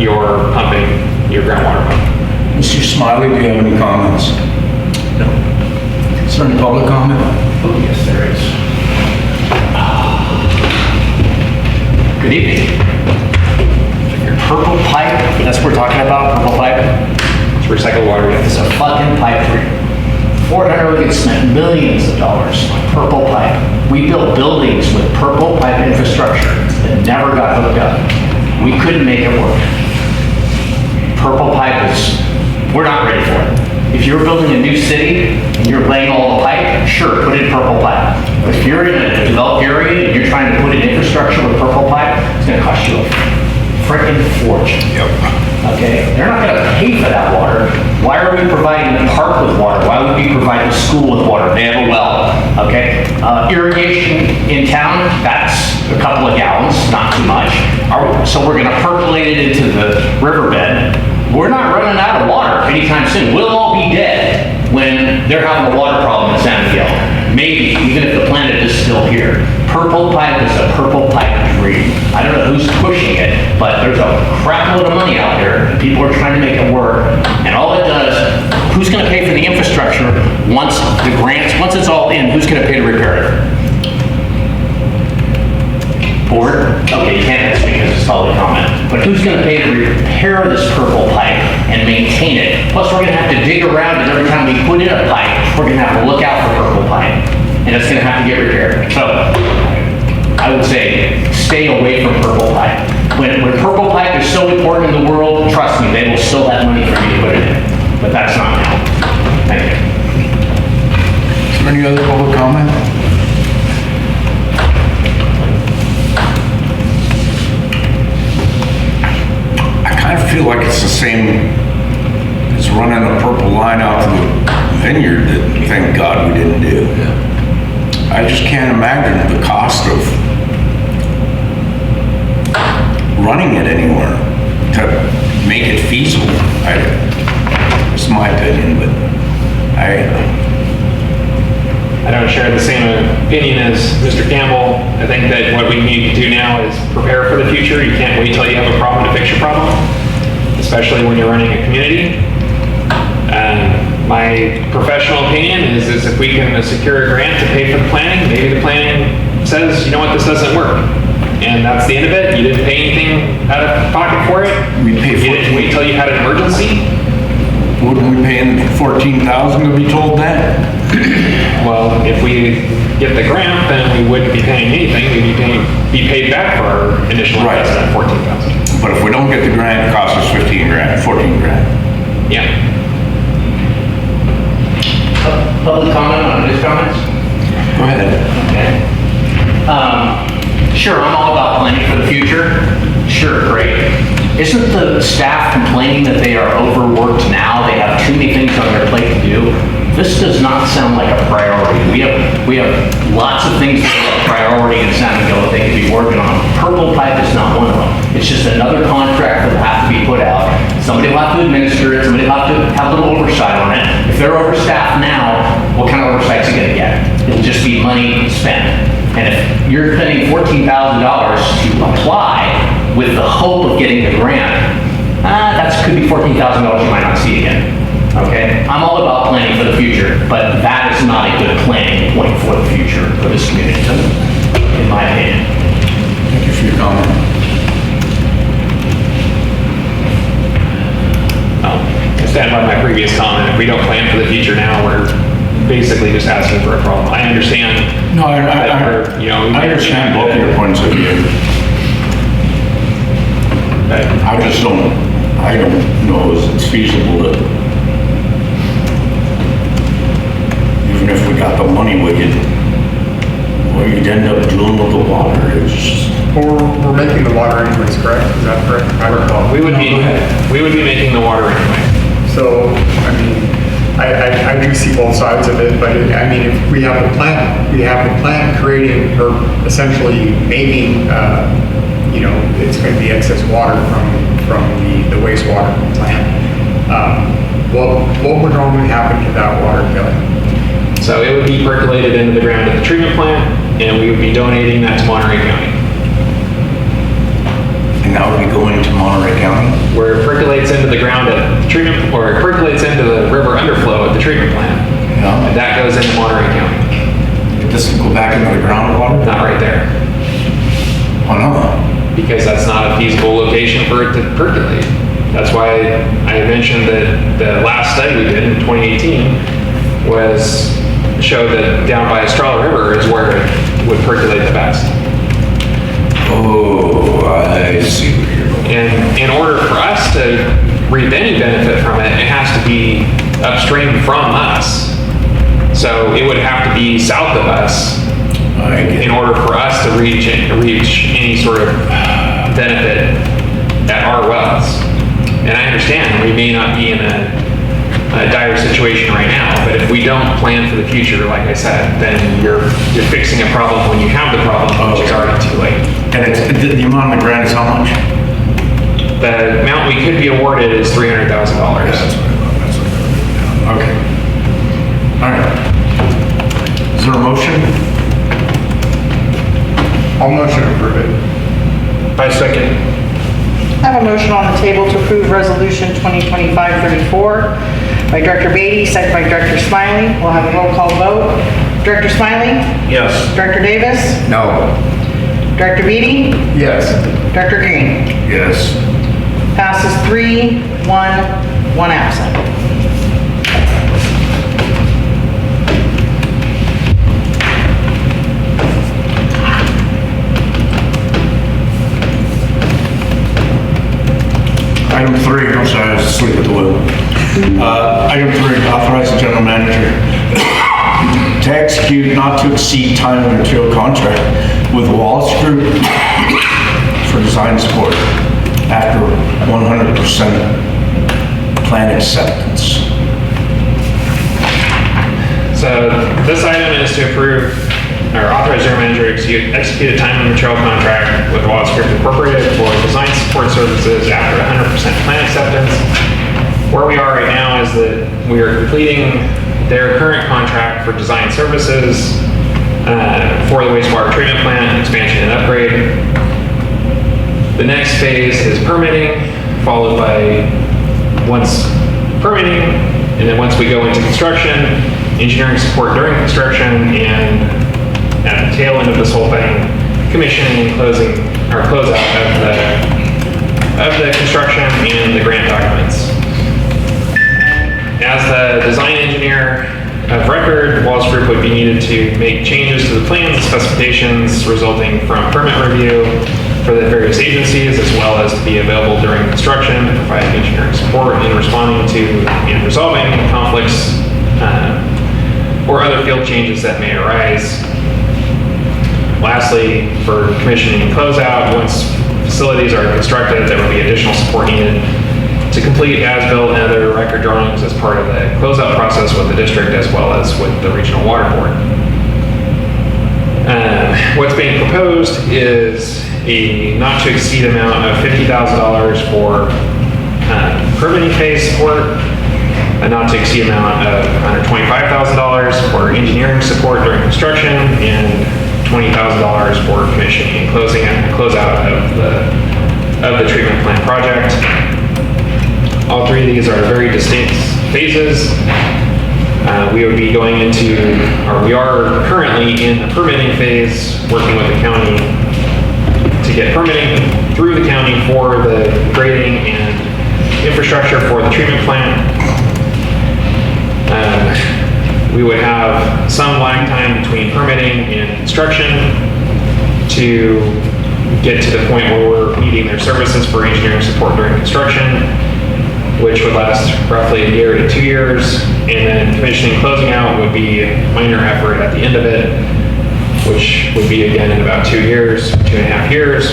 you're pumping your groundwater pump. Mr. Smiley, do you have any comments? No. Is there any public comment? Oh, yes, there is. Good evening. Purple pipe, that's what we're talking about, purple pipe? It's recycled water. It's a fucking pipe. Fort Hunter had spent millions of dollars on purple pipe. We built buildings with purple pipe infrastructure that never got hooked up. We couldn't make it work. Purple pipe is, we're not ready for it. If you're building a new city and you're laying all the pipe, sure, put in purple pipe. But if you're in a developed area and you're trying to put in infrastructure with purple pipe, it's gonna cost you a frickin' fortune. Yep. Okay, they're not gonna pay for that water. Why are we providing the park with water? Why would we provide the school with water? They have a well, okay? Irrigation in town, that's a couple of gallons, not too much. So we're gonna percolate it into the riverbed. We're not running out of water anytime soon. We'll all be dead when they're having a water problem in San Miguel. Maybe, even if the planet is still here. Purple pipe is a purple pipe dream. I don't know who's pushing it, but there's a crap load of money out there, and people are trying to make it work. And all it does, who's gonna pay for the infrastructure once the grants, once it's all in, who's gonna pay to repair it? Board? Okay, you can't answer because it's public comment. But who's gonna pay to repair this purple pipe and maintain it? Plus, we're gonna have to dig around it every time we put in a pipe. We're gonna have to look out for purple pipe, and it's gonna have to get repaired. So, I would say, stay away from purple pipe. When purple pipe is so important in the world, trust me, they will still have money for you to put it in. But that's not now. Thank you. Is there any other public comment? I kind of feel like it's the same as running a purple line out to the vineyard that thank God we didn't do. I just can't imagine the cost of running it anywhere to make it feasible. It's my opinion, but I don't share the same opinion as Mr. Campbell. I think that what we need to do now is prepare for the future. You can't wait till you have a problem to fix your problem, especially when you're running a community. My professional opinion is if we can secure a grant to pay for the planning, maybe the planning says, you know what, this doesn't work. And that's the end of it. You didn't pay anything out of pocket for it. We pay You didn't wait till you had an emergency. wouldn't we pay in $14,000 to be told that? Well, if we get the grant, then we wouldn't be paying anything. We'd be paid back for our initial Right. investment, $14,000. But if we don't get the grant, it costs us 15 grand, 14 grand. Yeah. Public comment on his comments? Go ahead. Okay. Sure, I'm all about planning for the future. Sure, great. Isn't the staff complaining that they are overworked now? They have too many things on their plate to do? This does not sound like a priority. We have lots of things that are a priority in San Miguel that they could be working on. Purple pipe is not one of them. It's just another contract that will have to be put out. Somebody will have to administer it. Somebody will have to have a little oversight on it. If they're overstaffed now, what kind of oversight is he going to get? It'll just be money spent. And if you're spending $14,000 to apply with the hope of getting the grant, that could be $14,000 you might not see again. Okay? I'm all about planning for the future, but that is not a good planning point for the future for this community, in my opinion. Thank you for your comment. I stand by my previous comment. If we don't plan for the future now, we're basically just asking for a problem. I understand. No, I understand both your points of view. I don't know if it's feasible to, even if we got the money, what you'd end up doing with the water is just. Or we're making the water anyways, correct? Is that correct? I recall. We would be making the water anyway. So, I mean, I do see both sides of it, but I mean, if we have the plant creating, or essentially making, it's going to be excess water from the wastewater plant. What would normally happen to that water, Kelly? So it would be percolated into the ground at the treatment plant, and we would be donating that to Monterey County. And that would be going to Monterey County? where it percolates into the ground at the treatment, or it percolates into the river underflow at the treatment plant. And Yeah. that goes into Monterey County, This will go back into the groundwater? not right there, Why not? because that's not a feasible location for it to percolate. That's why I mentioned that the last study we did in 2018 showed that down by Estrella River is where it would percolate the best. Oh, I see where you're going. And in order for us to reap any benefit from it, it has to be upstream from us. So it would have to be south of us I get in it. order for us to reach any sort of benefit at our wells. And I understand we may not be in a dire situation right now, but if we don't plan for the future, like I said, then you're fixing a problem when you have the problem, which is already too late. And it's, the amount of the grant is how much? The amount we could be awarded is $300,000. That's what I thought, that's what I wrote down. Okay. All right. Is there a motion? I'll motion to approve it. I second. I have a motion on the table to approve Resolution 2025-34 by Director Beatty, second by Director Smiley. We'll have a roll call vote. Director Smiley? Yes. Director Davis? No. Director Beatty? Yes. Director Green? Yes. Passes 3-1, 1 absent. Item 3, I'm sorry, I was asleep at the wheel. Item 3, authorize the general manager to execute not to exceed time and material contract with Wallace Group for design support after 100% plan acceptance. So this item is to approve or authorize general manager to execute a time and material contract with Wallace Group Incorporated for design support services after 100% plan acceptance. Where we are right now is that we are completing their current contract for design services for the wastewater treatment plant expansion and upgrade. The next phase is permitting, followed by once permitting, and then once we go into construction, engineering support during construction, and at the tail end of this whole thing, commissioning and closing, or closeout of the construction and the grant documents. As the design engineer of record, Wallace Group would be needed to make changes to the plans and specifications resulting from permit review for the various agencies, as well as to be available during construction to provide engineering support in responding to and resolving conflicts or other field changes that may arise. Lastly, for commissioning and closeout, once facilities are constructed, there will be additional support needed to complete as-built and other record drawings as part of the closeout process with the district as well as with the regional water board. What's being proposed is a not to exceed amount of $50,000 for permitting phase support, a not to exceed amount of $125,000 for engineering support during construction, and $20,000 for commissioning and closeout of the treatment plant project. All three of these are very distinct phases. We would be going into, or we are currently in the permitting phase, working with the county to get permitting through the county for the grading and infrastructure for the treatment plant. We would have some lag time between permitting and construction to get to the point where we're needing their services for engineering support during construction, which would last roughly a year to 2 years. And then commissioning and closing out would be a minor effort at the end of it, which would be again in about 2 years, 2.5 years,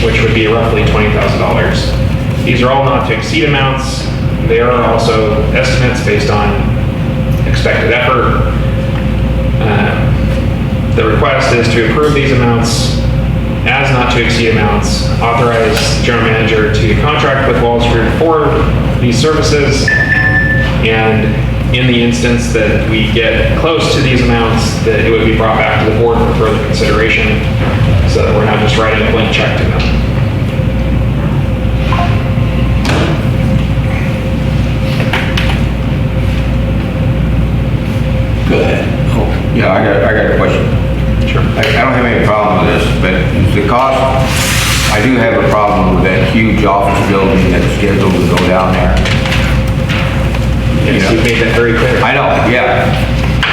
which would be roughly $20,000. These are all not to exceed amounts. They are also estimates based on expected effort. The request is to approve these amounts as not to exceed amounts, authorize the general manager to contract with Wallace Group for these services, and in the instance that we get close to these amounts, that it would be brought back to the board for further consideration, so that we're not just writing a blank check to them. Yeah, I got a question. Sure. I don't have any problem with this, but the cost, I do have a problem with that huge office building that's scheduled to go down there. Yes, you made that very clear. I know, yeah.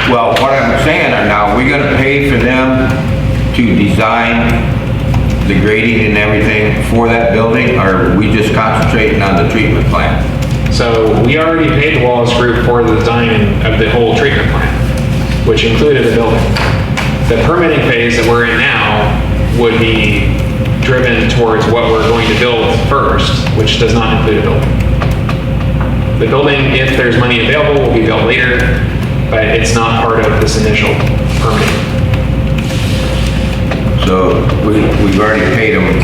Well, what I'm saying are now, we're gonna pay for them to design the grading and everything for that building, or are we just concentrating on the treatment plant? So we already paid the Wallace Group for the design of the whole treatment plant, which included the building. The permitting phase that we're in now would be driven towards what we're going to build first, which does not include a building. The building, if there's money available, will be built later, but it's not part of this initial permitting. So we've already paid them,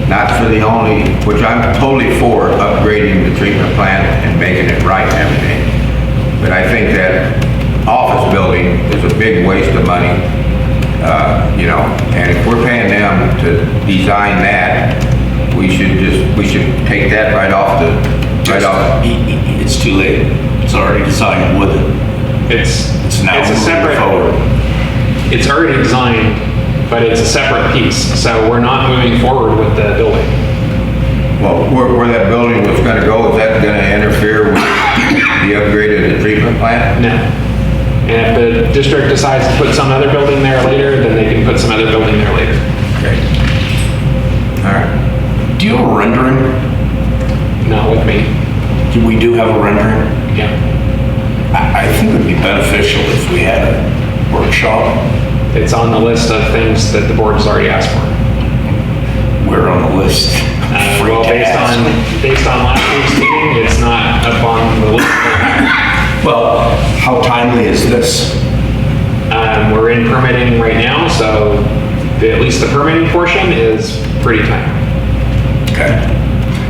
not for the only, which I'm totally for upgrading the treatment plant and making it right and everything. But I think that office building is a big waste of money, you know, and if we're paying them to design that, we should take that right off. It's too late. It's already designed with it. It's now a moving separate, forward. it's already designed, but it's a separate piece, so we're not moving forward with the building. Well, where that building was gonna go, is that gonna interfere with the upgrade of the treatment plant? No. And if the district decides to put some other building there later, then they can put some other building there later. Okay. All right. Do you have a rendering? Not with me. We do have a rendering. Yeah. I think it would be beneficial if we had a workshop. It's on the list of things that the board has already asked for. We're on the list. Well, based on last week's meeting, it's not up on the list. Well, how timely is this? We're in permitting right now, so at least the permitting portion is pretty tight. Okay.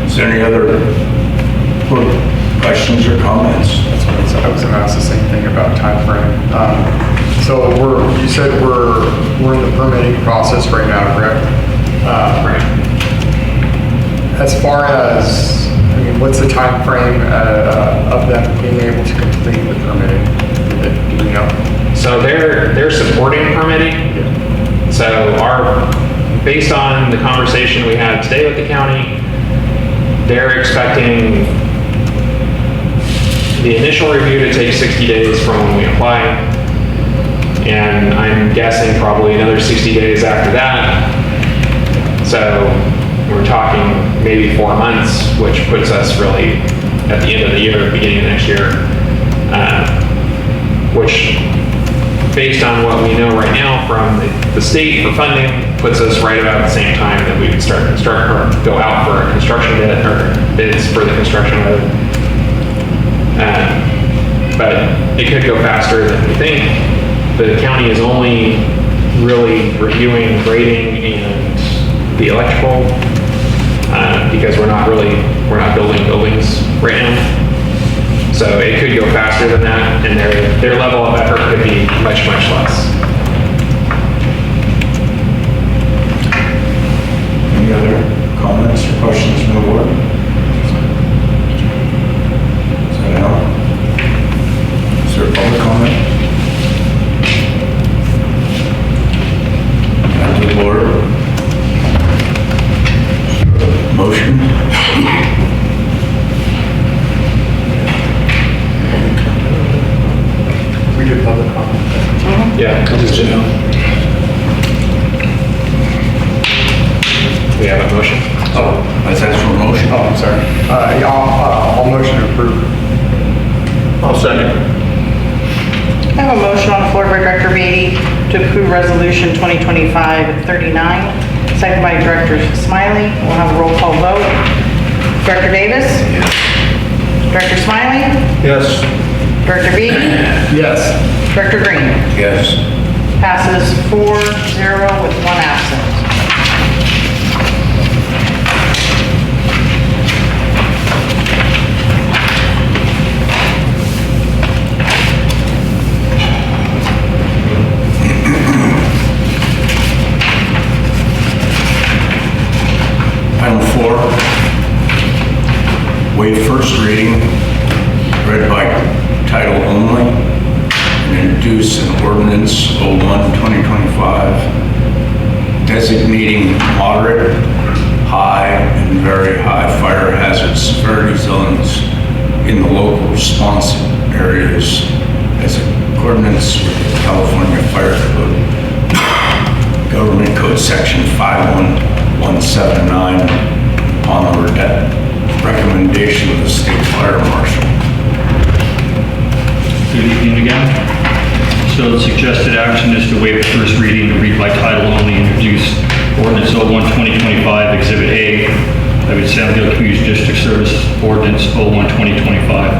Is there any other questions or comments? That's what I was gonna ask the same thing about timeframe. So you said we're in the permitting process right now, correct? Right. As far as, I mean, what's the timeframe of them being able to complete the permitting? Do you know? So they're supporting permitting. So based on the conversation we had today with the county, they're expecting the initial review to take 60 days from when we apply. And I'm guessing probably another 60 days after that. So we're talking maybe 4 months, which puts us really at the end of the year, beginning of next year. Which, based on what we know right now from the state for funding, puts us right about the same time that we could start or go out for a construction bid or bids for the construction of it. But it could go faster than we think. The county is only really reviewing grading and the electrical because we're not building buildings right now. So it could go faster than that, and their level of effort could be much, much less. Any other comments or questions from the board? Is that out? Is there a public comment? Back to the board. Motion? We did public comment. Yeah. We have a motion. Oh, let's ask for a motion. Oh, I'm sorry. Yeah, I'll motion to approve. I'll second. I have a motion on the floor by Director Beatty to approve Resolution 2025-39, second by Director Smiley. We'll have a roll call vote. Director Davis? Yes. Director Smiley? Yes. Director Beatty? Yes. Director Green? Yes. Passes 4-0 with one absent. Item 4, waive first reading, read by title only, and introduce an ordinance 01/2025 designating moderate, high, and very high fire hazard severity zones in the local response areas as accordance with the California Fire Code, Government Code Section 51179, upon the recommendation of the State Fire Marshal. Good evening again. So the suggested action is to waive the first reading and read by title only, introduce ordinance 01/2025 Exhibit A of the San Diego Community District Service Ordinance 01/2025,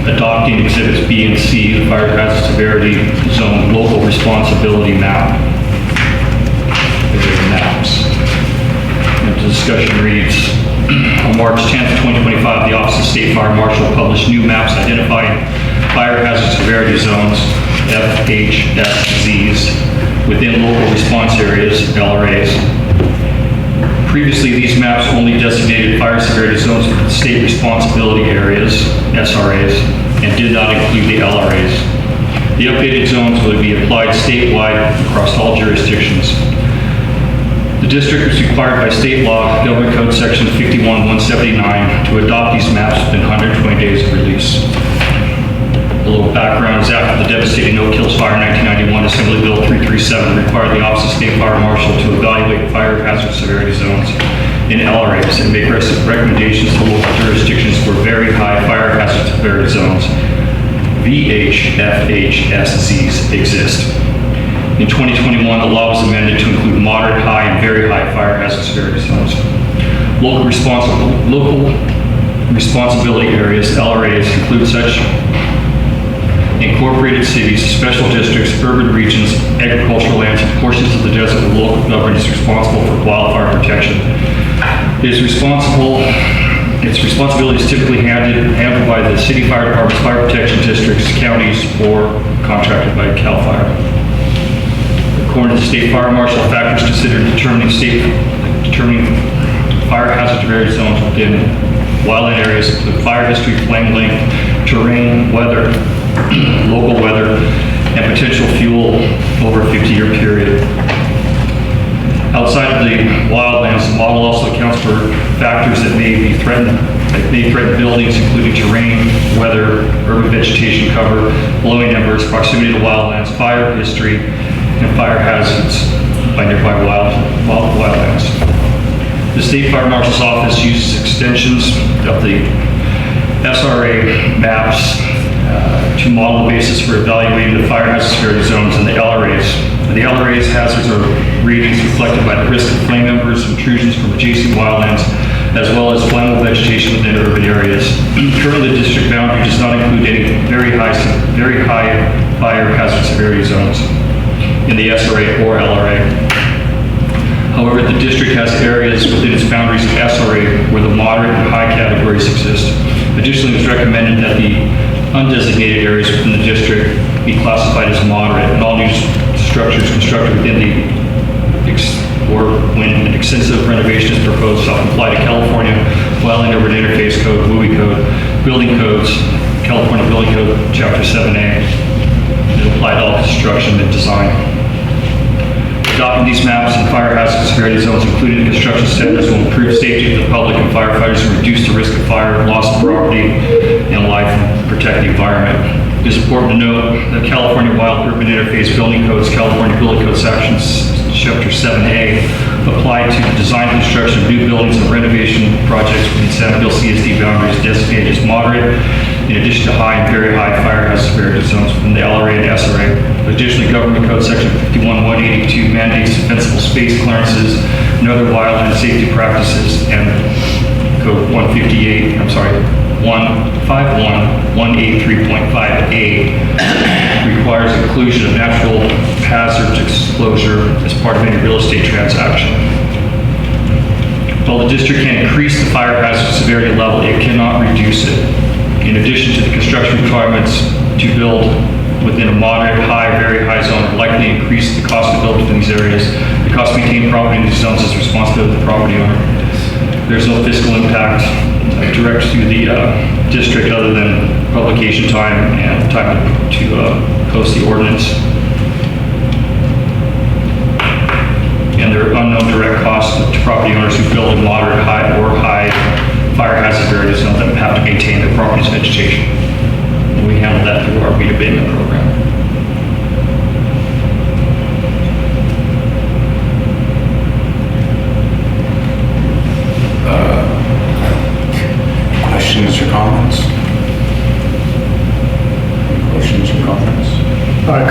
adopting exhibits B and C, the fire hazard severity zone local responsibility map. There are maps. And the discussion reads, on March 10th, 2025, the Office of State Fire Marshal published new maps identifying fire hazard severity zones, FHSZs, within local response areas, LRAs. Previously, these maps only designated fire severity zones with state responsibility areas, SRAs, and did not include the LRAs. The updated zones would be applied statewide across all jurisdictions. The district is required by state law, Government Code Section 51179, to adopt these maps within 120 days of release. A little background is after the devastating Oak Hills Fire in 1991, Assembly Bill 337 required the Office of State Fire Marshal to evaluate fire hazard severity zones in LRAs and make recommendations to local jurisdictions for very high fire hazard severity zones, VHFHSZs, exist. In 2021, the law was amended to include moderate, high, and very high fire hazard severity zones. Local responsibility areas, LRAs, include such incorporated cities, special districts, urban regions, agricultural lands, and portions of the desert where local government is responsible for wildfire protection. Its responsibility is typically handled by the city fire departments, fire protection districts, counties, or contracted by CAL FIRE. According to the State Fire Marshal, factors considered in determining fire hazard severity zones within wildland areas include fire history, flame length, terrain, weather, local weather, and potential fuel over a 50-year period. Outside of the wildlands, the model also accounts for factors that may threaten buildings, including terrain, weather, urban vegetation cover, blowing embers, proximity to wildlands, fire history, and fire hazards by nearby wildlands. The State Fire Marshal's Office uses extensions of the SRA maps to model the basis for evaluating the fire hazard severity zones in the LRAs. The LRA's hazards are readings reflected by the risk of flame embers, intrusions from adjacent wildlands, as well as flammable vegetation within urban areas. Currently, the district boundary does not include any very high fire hazard severity zones in the SRA or LRA. However, the district has areas within its boundaries of SRA where the moderate and high categories exist. Additionally, it was recommended that the undesignated areas within the district be classified as moderate, and all new structures constructed within when extensive renovation is proposed shall comply to California Wildland Urban Interface Code, WUI Code, Building Codes, California Building Code, Chapter 7A. It apply to all construction and design. Adopting these maps and fire hazard severity zones, including the construction standards, will improve safety of the public and firefighters and reduce the risk of fire, loss of property, and life, and protect the environment. It is important to note that California Wild Urban Interface Building Codes, California Building Code Sections, Chapter 7A, apply to the design and construction of new buildings and renovation projects within San Diego C.S.D. boundaries designated as moderate, in addition to high and very high fire hazard severity zones within the LRA and SRA. Additionally, Government Code Section 51182 mandates defensible space clearances and other wildland safety practices, and Code 151.183.5A requires inclusion of natural hazard disclosure as part of any real estate transaction. While the district can increase the fire hazard severity level, it cannot reduce it. In addition to the construction requirements to build within a moderate, high, very high zone would likely increase the cost to build within these areas. The cost to maintain property in these zones is the responsibility of the property owner. There's no fiscal impact direct to the district other than publication time and time to post the ordinance. And there are unknown direct costs to property owners who build in moderate, high, or high fire hazard areas and that have to maintain their property's vegetation. And we handle that through our weed abatement program. Questions or comments? Questions or comments?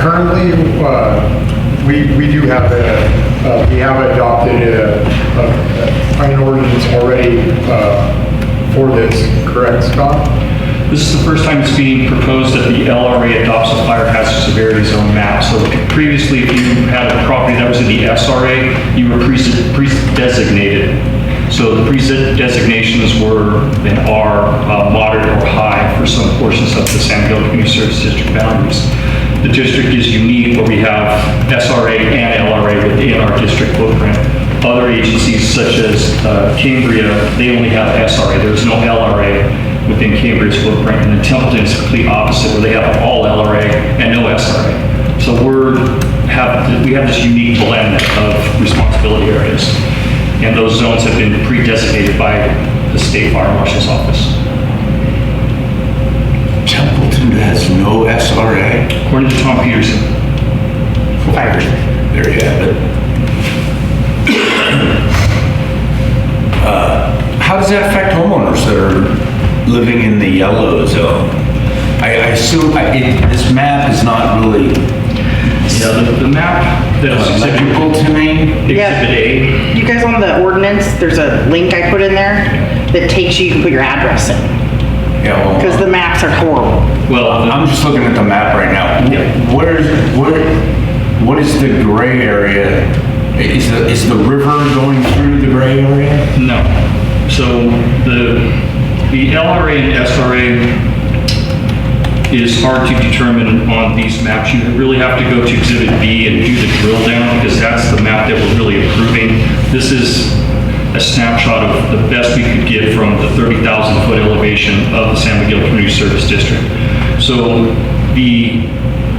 Currently, we do have we have adopted an ordinance already for this, correct, Scott? This is the first time it's being proposed that the LRA adopts a fire hazard severity zone map. So previously, if you had a property that was in the SRA, you were pre-designated. So the pre-designations were and are moderate or high for some portions of the San Miguel Community Service District boundaries. The district is unique where we have SRA and LRA within our district footprint. Other agencies such as Cambria, they only have SRA. There's no LRA within Cambria's footprint. And then Templeton is the complete opposite where they have all LRA and no SRA. So we have this unique blend of responsibility areas. And those zones have been pre-designated by the State Fire Marshal's Office. Templeton has no SRA? According to Tom Peterson. Fire. There you have it. How does that affect homeowners that are living in the yellow zone? I assume this map is not really Yeah, the map that is legible to me. Exhibit A. You guys on the ordinance, there's a link I put in there that takes you can put your address in, Yeah, well, because the maps are horrible. Well, I'm just looking at the map right now. Yeah. What is the gray area? Is the river going through the gray area? no. So the LRA and SRA is hard to determine on these maps. You really have to go to Exhibit B and do the drill down because that's the map that we're really approving. This is a snapshot of the best we could get from the 30,000 foot elevation of the San Miguel Community Service District. So the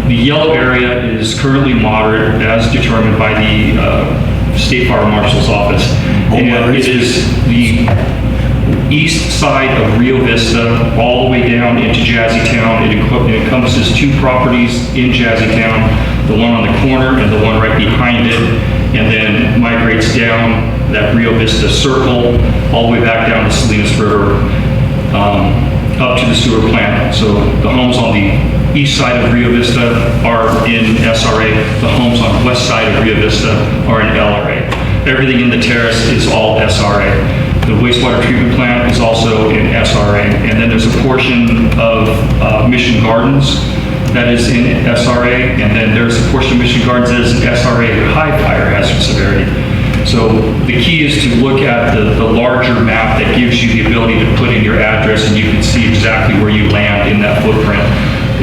yellow area is currently moderate as determined by the State Fire Marshal's Office. And it is the east side of Rio Vista, all the way down into Jazzytown. It encompasses two properties in Jazzytown, the one on the corner and the one right behind it, and then migrates down that Rio Vista circle, all the way back down the Salinas River, up to the sewer plant. So the homes on the east side of Rio Vista are in SRA. The homes on the west side of Rio Vista are in LRA. Everything in the terrace is all SRA. The wastewater treatment plant is also in SRA. And then there's a portion of Mission Gardens that is in SRA. And then there's a portion of Mission Gardens that is in SRA high fire hazard severity. So the key is to look at the larger map that gives you the ability to put in your address and you can see exactly where you land in that footprint.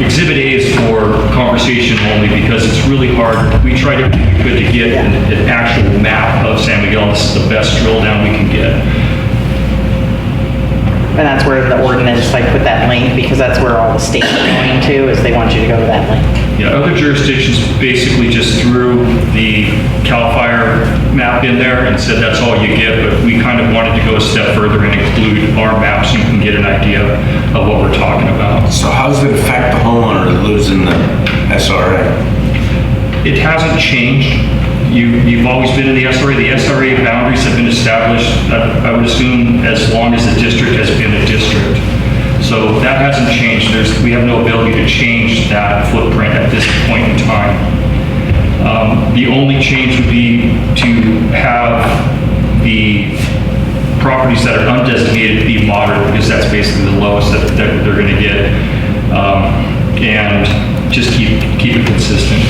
Exhibit A is for conversation only because it's really hard. We tried everything we could to get an actual map of San Miguel. This is the best drill down we can get. And that's where the ordinance, like, put that link, because that's where all the states are going to, is they want you to go to that link. Yeah, other jurisdictions basically just threw the CAL FIRE map in there and said that's all you get, but we kind of wanted to go a step further and include our map so you can get an idea of what we're talking about. So how does it affect the homeowner that lives in the SRA? It hasn't changed. You've always been in the SRA. The SRA boundaries have been established, I would assume, as long as the district has been a district. So that hasn't changed. We have no ability to change that footprint at this point in time. The only change would be to have the properties that are undesignated be moderate, because that's basically the lowest that they're going to get, and just keep it consistent.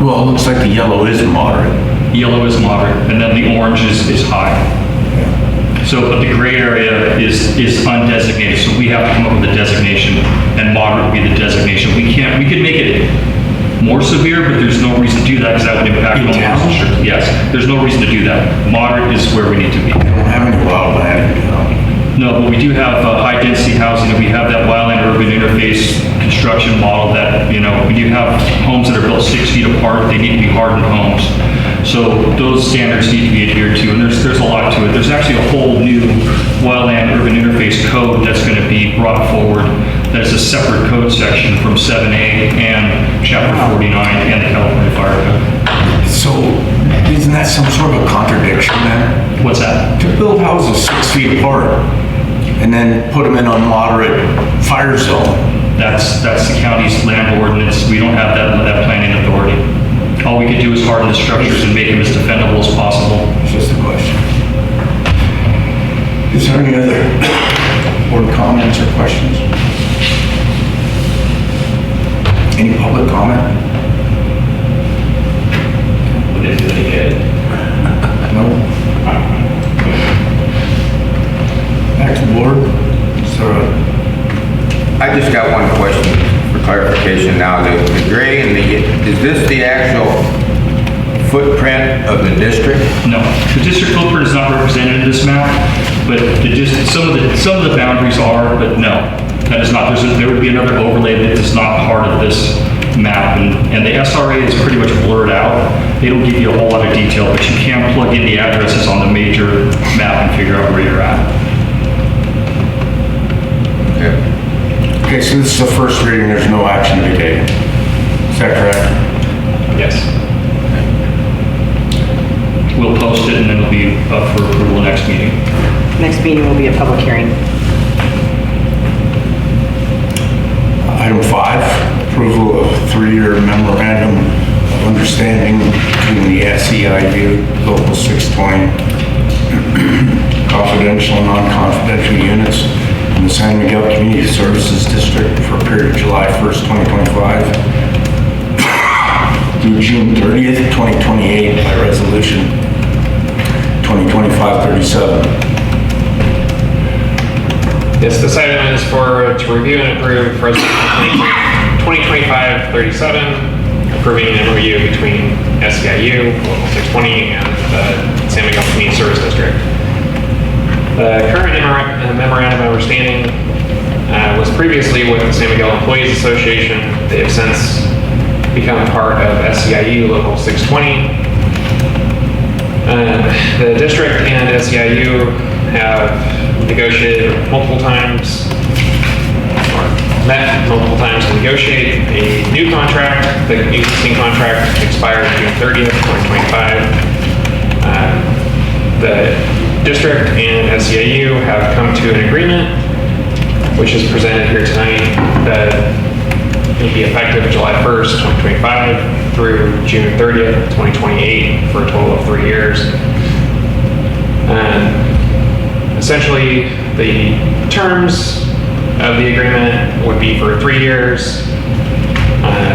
Well, it looks like the yellow is moderate. Yellow is moderate, and then the orange is high. So, but the gray area is undesignated, so we have to come up with a designation, and moderate would be the designation. We could make it more severe, but there's no reason to do that, because that would impact homeowners. Yes, there's no reason to do that. Moderate is where we need to be. They don't have any wildland. No, but we do have high-density housing, and we have that wildland-urban interface construction model that, we do have homes that are built 6 feet apart. They need to be hardened homes. So those standards need to be adhered to, and there's a lot to it. There's actually a whole new wildland-urban interface code that's going to be brought forward. That is a separate code section from 7A and Chapter 49 and the California Fire Code. So, isn't that some sort of a contradiction then? What's that? To build houses 6 feet apart and then put them in a moderate fire zone. That's the county's land ordinance. We don't have that planning authority. All we can do is harden the structures and make them as defendable as possible. It's just a question. Is there any other board comments or questions? Any public comment? No? Back to the board. I just got one question for clarification now. The gray and is this the actual footprint of the district? No, the district footprint is not represented in this map, but some of the boundaries are, but no, that is not. There would be another overlay that is not part of this map, and the SRA is pretty much blurred out. They don't give you a whole lot of detail, but you can plug in the addresses on the major map and figure out where you're at. Okay. Okay, so this is the first reading, there's no action to be taken. Is that correct? Yes. We'll post it and then it'll be up for approval next meeting. Next meeting will be a public hearing. Item 5, approval of 3-year memorandum of understanding between the SEIU Local 620 confidential and non-confidential units in the San Miguel Community Services District for a period of July 1st, 2025 through June 30th, 2028 by resolution 2025-37. Yes, this item is to review and approve resolution 2025-37, approving an MOU between SEIU, Local 620, and the San Miguel Community Service District. The current memorandum of understanding was previously with the San Miguel Employees Association. They have since become part of SEIU Local 620. The district and SEIU have negotiated multiple times, or met multiple times to negotiate a new contract. The existing contract expired June 30th, 2025. The district and SEIU have come to an agreement, which is presented here tonight, that will be effective July 1st, 2025 through June 30th, 2028 for a total of 3 years. Essentially, the terms of the agreement would be for 3 years.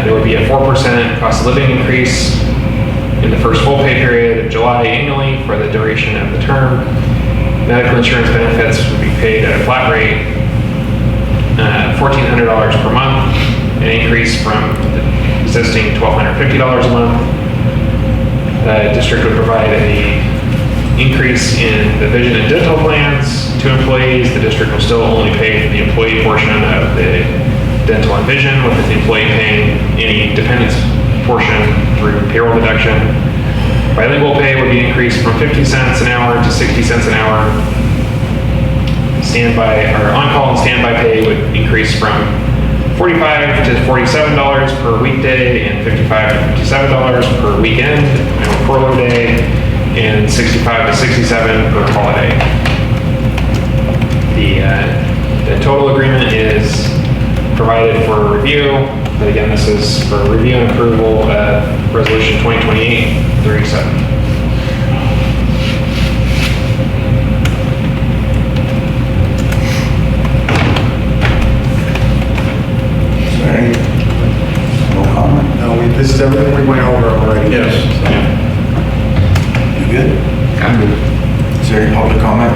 There would be a 4% cost of living increase in the first full pay period of July annually for the duration of the term. Medical insurance benefits would be paid at a flat rate, $1,400 per month, an increase from the existing $1,250 a month. The district would provide an increase in the vision and dental plans to employees. The district will still only pay for the employee portion of the dental and vision, with the employee paying any dependents portion through payroll deduction. Bilingual pay would be increased from 50 cents an hour to 60 cents an hour. Standby or on-call and standby pay would increase from $45 to $47 per weekday and $55 to $57 per weekend and furlough day, and $65 to $67 per holiday. The total agreement is provided for review, but again, this is for review and approval of Resolution 2028-37. No comment? No, this is everything we went over already. Yes. You good? I'm good. Is there any public comment?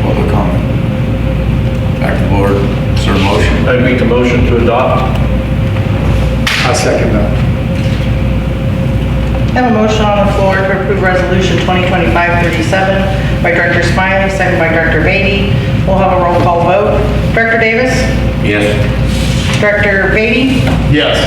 Public comment. Back to board. Is there a motion? I'd make a motion to adopt. I second that. Have a motion on the floor to approve Resolution 2025-37 by Director Smiley, second by Director Beatty. We'll have a roll call vote. Director Davis? Yes. Director Beatty? Yes.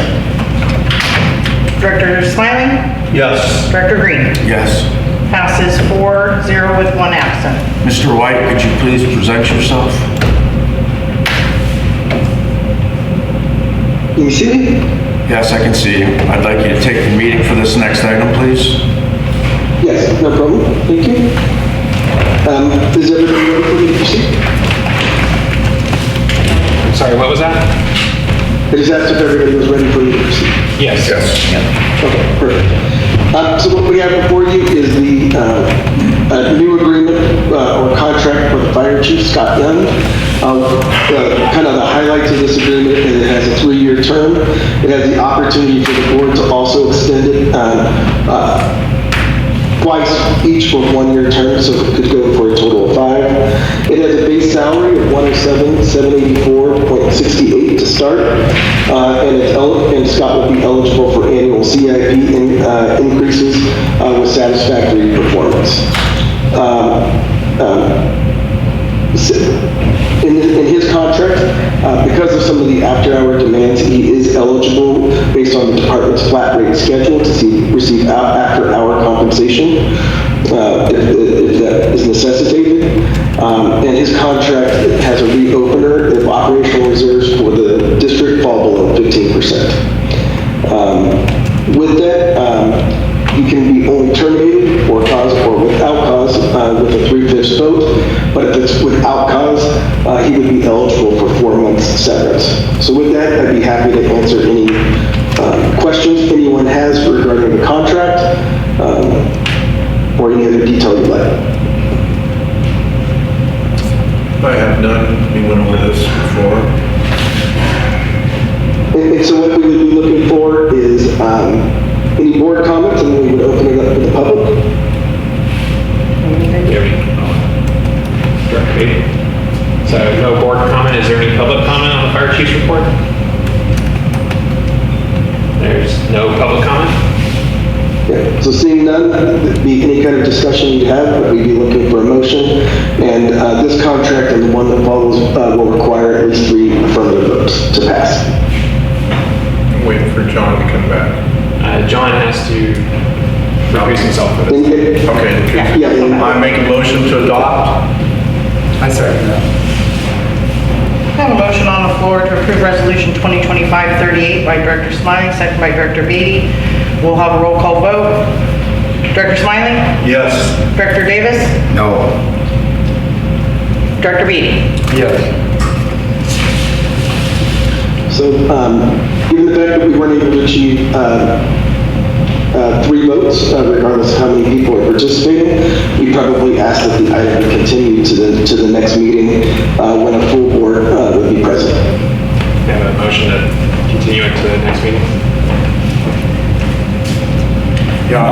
Director Smiley? Yes. Director Green? Yes. Passes 4-0 with one absent. Mr. White, could you please present yourself? Can you see me? Yes, I can see you. I'd like you to take the meeting for this next item, please. Yes, no problem. Thank you. Is everybody ready for me to proceed? I'm sorry, what was that? I just asked if everybody was ready for me to proceed. Yes. Okay, perfect. So what we have before you is the new agreement or contract with Fire Chief Scott Young. Kind of the highlights of this agreement is it has a 3-year term. It has the opportunity for the board to also extend it twice, each for 1-year terms, so it could go for a total of 5. It has a base salary of $107,784.68 to start, and Scott will be eligible for annual CIP increases with satisfactory performance. In his contract, because of some of the after-hour demands, he is eligible, based on the department's flat rate schedule, to receive after-hour compensation if that is necessitated. And his contract has a reopener if operational reserves for the district fall below 15%. With that, he can be only terminated for cause or without cause with a 3/5 vote, but if it's without cause, he would be eligible for 4 months severance. So with that, I'd be happy to answer any questions anyone has regarding the contract or any other detail you'd like. I have none. We went over this before. And so what we would be looking for is any board comments, and then we would open it up to the public. Director Beatty? So no board comment. Is there any public comment on the fire chief's report? There's no public comment? Yeah. So seeing none, there'd be any kind of discussion you'd have, but we'd be looking for a motion. And this contract and the one that follows will require at least 3 affirmative votes to pass. I'm waiting for John to come back. John has to recuse himself for this. Okay. Yeah, and I make a motion to adopt. I second that. I have a motion on the floor to approve Resolution 2025-38 by Director Smiley, second by Director Beatty. We'll have a roll call vote. Director Smiley? Yes. Director Davis? No. Director Beatty? Yes. so given the fact that we weren't able to achieve 3 votes, regardless of how many people are participating, we probably ask that the item be continued to the next meeting when a full board would be present. We have a motion to continue it to the next meeting. Yeah.